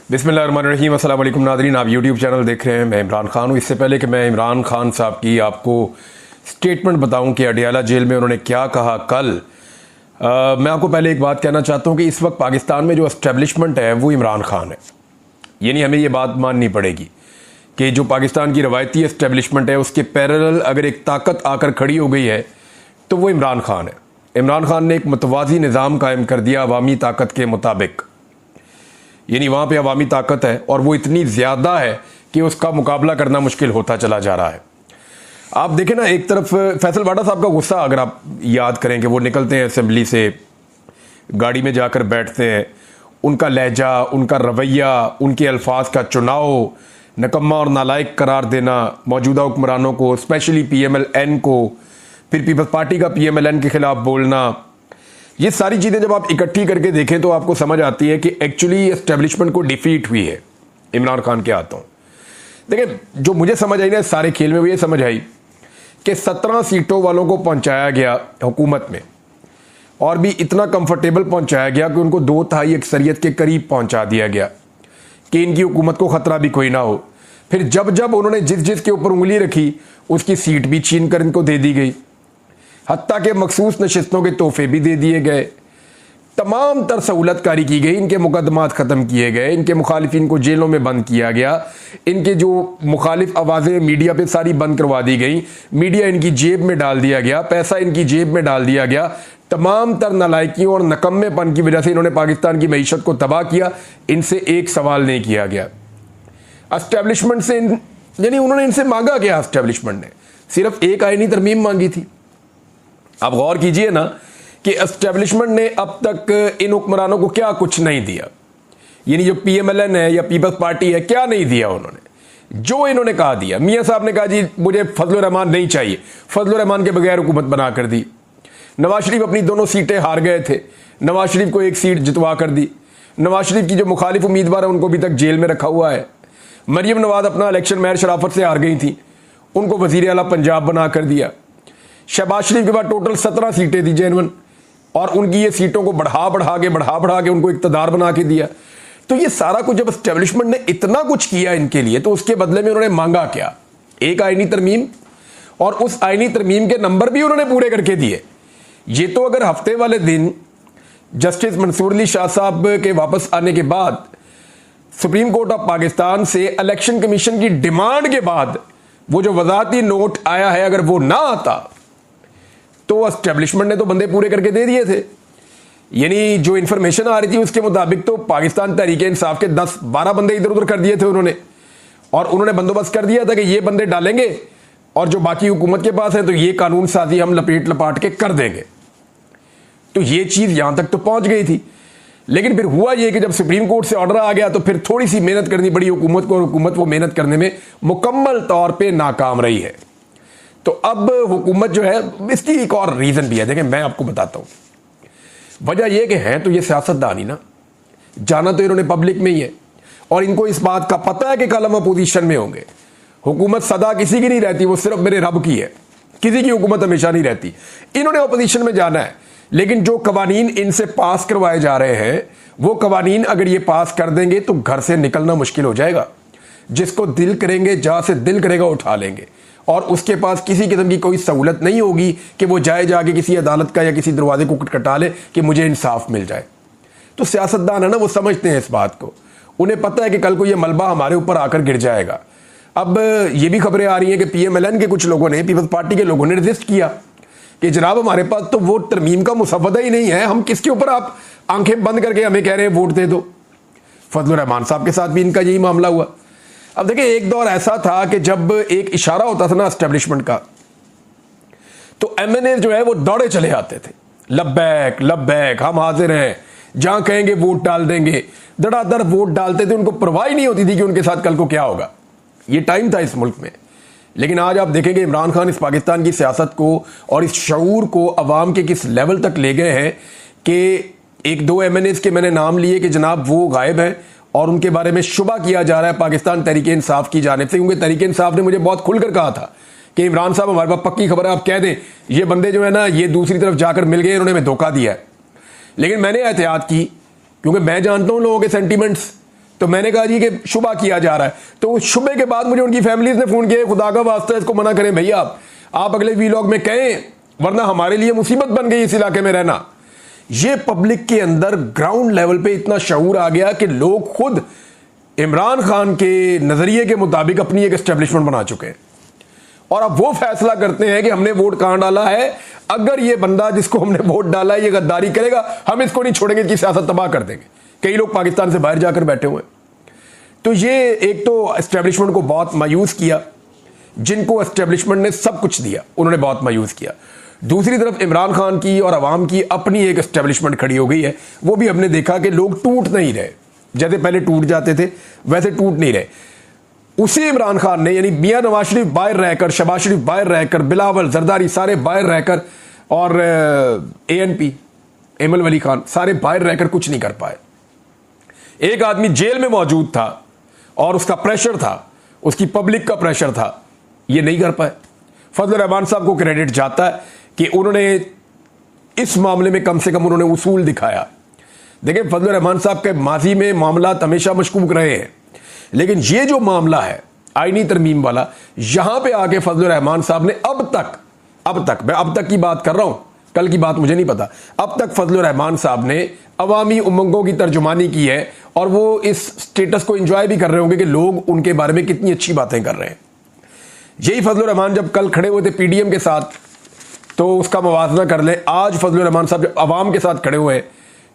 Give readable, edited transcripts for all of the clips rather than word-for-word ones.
बिस्मिल्लाहिर्रहमानिर्रहीम। अस्सलाम वालेकुम नाज़रीन, आप यूट्यूब चैनल देख रहे हैं। मैं इमरान खान हूँ। इससे पहले कि मैं इमरान खान साहब की आपको स्टेटमेंट बताऊं कि अडियाला जेल में उन्होंने क्या कहा कल, मैं आपको पहले एक बात कहना चाहता हूं कि इस वक्त पाकिस्तान में जो एस्टेब्लिशमेंट है वो इमरान खान है। यानी हमें ये बात माननी पड़ेगी कि जो पाकिस्तान की रवायती एस्टेब्लिशमेंट है उसके पैरेलल अगर एक ताकत आकर खड़ी हो गई है तो वो इमरान खान है। इमरान खान ने एक मतवाज़ी निज़ाम कायम कर दिया अवामी ताकत के मुताबिक। यानी वहाँ पे अवामी ताकत है और वो इतनी ज़्यादा है कि उसका मुकाबला करना मुश्किल होता चला जा रहा है। आप देखें ना, एक तरफ फैसल वाडा साहब का गुस्सा अगर आप याद करें कि वो निकलते हैं असेंबली से, गाड़ी में जाकर बैठते हैं, उनका लहजा, उनका रवैया, उनके अल्फाज का चुनाव, नकम्मा और नालायक करार देना मौजूदा हुक्मरानों को, स्पेशली PMLN को, फिर पीपल्स पार्टी का PMLN के खिलाफ बोलना, ये सारी चीज़ें जब आप इकट्ठी करके देखें तो आपको समझ आती है कि एक्चुअली एस्टेब्लिशमेंट को डिफीट हुई है इमरान खान के हाथों। देखिए, जो मुझे समझ आई ना सारे खेल में, वो ये समझ आई कि 17 सीटों वालों को पहुंचाया गया हुकूमत में और भी इतना कंफर्टेबल पहुंचाया गया कि उनको 2/3 अक्सरियत के करीब पहुंचा दिया गया कि इनकी हुकूमत को ख़तरा भी कोई ना हो। फिर जब जब उन्होंने जिस जिस के ऊपर उंगली रखी उसकी सीट भी छीन कर इनको दे दी गई, हत्ता के मखसूस नशिस्तों के तोहफे भी दे दिए गए, तमाम तर सहूलतकारी की गई, इनके मुकदमात ख़त्म किए गए, इनके मुखालिफिन को जेलों में बंद किया गया, इनके जो मुखालिफ आवाज़ें मीडिया पे सारी बंद करवा दी गई, मीडिया इनकी जेब में डाल दिया गया, पैसा इनकी जेब में डाल दिया गया। तमाम तर नालायकियों और नकम्मेपन की वजह से इन्होंने पाकिस्तान की मईशत को तबाह किया। इनसे एक सवाल नहीं किया गया एस्टेब्लिशमेंट से, यानी उन्होंने इनसे मांगा क्या? एस्टेब्लिशमेंट ने सिर्फ एक आईनी तरमीम मांगी थी। आप गौर कीजिए ना कि एस्टेब्लिशमेंट ने अब तक इन हुक्मरानों को क्या कुछ नहीं दिया। यानी जो PMLN है या पीपल्स पार्टी है, क्या नहीं दिया उन्होंने? जो इन्होंने कहा दिया। मियां साहब ने कहा जी मुझे फजलुर रहमान नहीं चाहिए, फजलुर रहमान के बगैर हुकूमत बना कर दी। नवाज शरीफ अपनी दोनों सीटें हार गए थे, नवाज शरीफ को एक सीट जितवा कर दी। नवाज शरीफ की जो मुखालिफ उम्मीदवार है उनको अभी तक जेल में रखा हुआ है। मरियम नवाज अपना इलेक्शन महर शराफत से हार गई थी, उनको वजीर आला पंजाब बना कर दिया। शहबाज शरीफ के बाद टोटल 17 सीटें थी जेनवन, और उनकी ये सीटों को बढ़ा के उनको इक़्तिदार बना के दिया। तो ये सारा कुछ जब एस्टेब्लिशमेंट ने इतना कुछ किया इनके लिए, तो उसके बदले में उन्होंने मांगा क्या? एक आईनी तरमीम, और उस आईनी तरमीम के नंबर भी उन्होंने पूरे करके दिए। ये तो अगर हफ्ते वाले दिन जस्टिस मंसूर अली शाह साहब के वापस आने के बाद सुप्रीम कोर्ट ऑफ पाकिस्तान से इलेक्शन कमीशन की डिमांड के बाद वो जो वजाहती नोट आया है, अगर वो ना आता तो एस्टेब्लिशमेंट ने तो बंदे पूरे करके दे दिए थे। यानी जो इंफॉर्मेशन आ रही थी उसके मुताबिक तो पाकिस्तान तहरीक इंसाफ के 10-12 बंदे इधर उधर कर दिए थे उन्होंने, और उन्होंने बंदोबस्त कर दिया था कि ये बंदे डालेंगे और जो बाकी हुकूमत के पास है तो ये कानून साजी हम लपेट लपाट के कर देंगे। तो ये चीज यहां तक तो पहुंच गई थी। लेकिन फिर हुआ ये कि जब सुप्रीम कोर्ट से ऑर्डर आ गया तो फिर थोड़ी सी मेहनत करनी पड़ी हुकूमत को, और हुकूमत वो मेहनत करने में मुकम्मल तौर पर नाकाम रही है। तो अब हुकूमत जो है, इसकी एक और रीजन भी है। देखें, मैं आपको बताता हूं वजह यह कि हैं तो ये सियासतदान ही ना, जाना तो इन्होंने पब्लिक में ही है, और इनको इस बात का पता है कि कल हम अपोजिशन में होंगे। हुकूमत सदा किसी की नहीं रहती, वो सिर्फ मेरे रब की है। किसी की हुकूमत हमेशा नहीं रहती। इन्होंने अपोजिशन में जाना है, लेकिन जो कवानीन इनसे पास करवाए जा रहे हैं वो कवानीन अगर ये पास कर देंगे तो घर से निकलना मुश्किल हो जाएगा। जिसको दिल करेंगे, जहां से दिल करेगा उठा लेंगे, और उसके पास किसी किस्म की कोई सहूलत नहीं होगी कि वो जाके किसी अदालत का या किसी दरवाजे को खटखटा ले कि मुझे इंसाफ मिल जाए। तो सियासतदान है ना, वो समझते हैं इस बात को। उन्हें पता है कि कल को ये मलबा हमारे ऊपर आकर गिर जाएगा। अब ये भी खबरें आ रही हैं कि PMLN के कुछ लोगों ने, पीपल्स पार्टी के लोगों ने रजिस्ट किया कि जनाब हमारे पास तो वो तरमीम का मुसवदा ही नहीं है, हम किसके ऊपर आप आंखें बंद करके हमें कह रहे हैं वोट दे दो। फजलुर रहमान साहब के साथ भी इनका यही मामला हुआ। अब देखिए, एक दौर ऐसा था कि जब एक इशारा होता था ना एस्टेब्लिशमेंट का, तो MNA जो है वो दौड़े चले आते थे, लब्बैक लब्बैक हम हाजिर हैं, जहां कहेंगे वोट डाल देंगे। धड़ाधड़ वोट डालते थे, उनको परवाह नहीं होती थी कि उनके साथ कल को क्या होगा। ये टाइम था इस मुल्क में। लेकिन आज आप देखेंगे इमरान खान इस पाकिस्तान की सियासत को और इस शऊर को अवाम के किस लेवल तक ले गए हैं कि 1-2 MNAs के मैंने नाम लिए कि जनाब वो गायब हैं, और उनके बारे में शुबा किया जा रहा है पाकिस्तान तहरीक इंसाफ की जानिब से। क्योंकि तहरीक इंसाफ ने मुझे बहुत खुलकर कहा था कि इमरान साहब हमारे पास पक्की खबर है, आप कह दें ये बंदे जो है ना ये दूसरी तरफ जाकर मिल गए, इन्होंने हमें धोखा दिया है। लेकिन मैंने एहतियात की, क्योंकि मैं जानता हूं लोगों के सेंटीमेंट्स, तो मैंने कहा जी कि शुबा किया जा रहा है। तो उस शुबे के बाद मुझे उनकी फैमिलीज ने फोन किया, खुदा का वास्ता इसको मना करें भैया, आप अगले वीलॉग में कहें, वरना हमारे लिए मुसीबत बन गई इस इलाके में रहना। ये पब्लिक के अंदर ग्राउंड लेवल पे इतना शऊर आ गया कि लोग खुद इमरान खान के नजरिए के मुताबिक अपनी एक एस्टेब्लिशमेंट बना चुके हैं और अब वो फैसला करते हैं कि हमने वोट कहां डाला है, अगर ये बंदा जिसको हमने वोट डाला है ये गद्दारी करेगा, हम इसको नहीं छोड़ेंगे, इसकी सियासत तबाह कर देंगे। कई लोग पाकिस्तान से बाहर जाकर बैठे हुए हैं। तो ये एक तो एस्टेब्लिशमेंट को बहुत मायूस किया, जिनको एस्टेब्लिशमेंट ने सब कुछ दिया उन्होंने बहुत मायूस किया। दूसरी तरफ इमरान खान की और अवाम की अपनी एक एस्टेब्लिशमेंट खड़ी हो गई है। वो भी हमने देखा कि लोग टूट नहीं रहे, जैसे पहले टूट जाते थे वैसे टूट नहीं रहे। उसी इमरान खान ने, यानी मियां नवाज शरीफ बाहर रहकर, शहबाज शरीफ बाहर रहकर, बिलावल, जरदारी सारे बाहर रहकर, और ANP एमल वली खान सारे बाहर रहकर कुछ नहीं कर पाए। एक आदमी जेल में मौजूद था और उसका प्रेशर था, उसकी पब्लिक का प्रेशर था, ये नहीं कर पाए। फजल रहमान साहब को क्रेडिट जाता है कि उन्होंने इस मामले में कम से कम उन्होंने उसूल दिखाया। देखिए, फजल रहमान साहब के माजी में मामला हमेशा मशकूक रहे हैं, लेकिन ये जो मामला है आईनी तरमीम वाला, यहां पे आके फजल रहमान साहब ने मैं अब तक की बात कर रहा हूं, कल की बात मुझे नहीं पता, अब तक फजल रहमान साहब ने अवामी उमंगों की तर्जुमानी की है और वो इस स्टेटस को एंजॉय भी कर रहे होंगे कि लोग उनके बारे में कितनी अच्छी बातें कर रहे हैं। यही फजल रहमान जब कल खड़े हुए थे PDM के साथ, तो उसका मवाजना कर ले। आज फजल रहमान साहब जब अवाम के साथ खड़े हुए हैं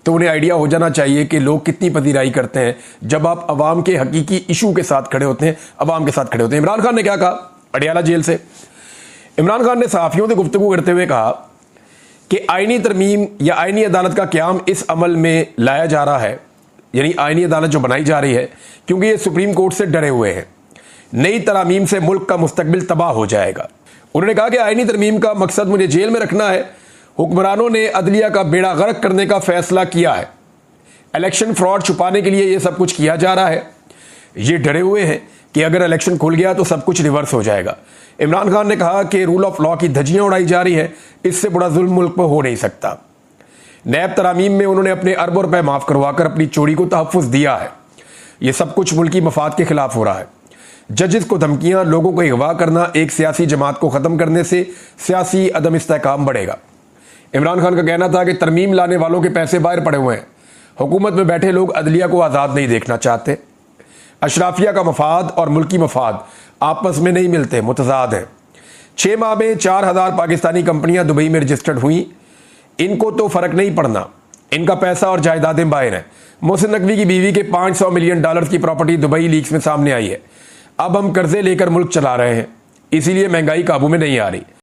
तो उन्हें आइडिया हो जाना चाहिए कि लोग कितनी पजीराई करते हैं जब आप अवाम के हकीकी इशू के साथ खड़े होते हैं, अवाम के साथ खड़े होते हैं। इमरान खान ने क्या कहा अडियाला जेल से? इमरान खान ने सहाफियों से गुफ्तगू करते हुए कहा कि आईनी तरमीम या आईनी अदालत का क्याम इस अमल में लाया जा रहा है, यानी आईनी अदालत जो बनाई जा रही है, क्योंकि ये सुप्रीम कोर्ट से डरे हुए हैं। नई तरामीम से मुल्क का मुस्तकबिल तबाह हो जाएगा। उन्होंने कहा कि आईनी तरमीम का मकसद मुझे जेल में रखना है। हुक्मरानों ने अदलिया का बेड़ा गर्क करने का फैसला किया है। इलेक्शन फ्रॉड छुपाने के लिए यह सब कुछ किया जा रहा है। ये डरे हुए हैं कि अगर इलेक्शन खुल गया तो सब कुछ रिवर्स हो जाएगा। इमरान खान ने कहा कि रूल ऑफ लॉ की धज्जियां उड़ाई जा रही है, इससे बड़ा जुल्म मुल्क पर हो नहीं सकता। नैब तरामीम में उन्होंने अपने अरबों रुपए माफ करवाकर अपनी चोरी को तहफ़्फ़ुज़ दिया है। यह सब कुछ मुल्की मफाद के खिलाफ हो रहा है। जजेस को धमकियां, लोगों को अगवा करना, एक सियासी जमात को ख़त्म करने से सियासी अदम इस्तेहकाम बढ़ेगा। इमरान खान का कहना था कि तरमीम लाने वालों के पैसे बाहर पड़े हुए हैं। हुकूमत में बैठे लोग अदलिया को आज़ाद नहीं देखना चाहते। अशराफिया का मफाद और मुल्की मफाद आपस में नहीं मिलते, मुतजाद हैं। 6 माह में 4000 पाकिस्तानी कंपनियां दुबई में रजिस्टर्ड हुई। इनको तो फ़र्क नहीं पड़ना, इनका पैसा और जायदादें बाहर हैं। मोहसिन नकवी की बीवी के $500 मिलियन की प्रॉपर्टी दुबई लीक्स में सामने आई है। अब हम कर्जे लेकर मुल्क चला रहे हैं, इसीलिए महंगाई काबू में नहीं आ रही।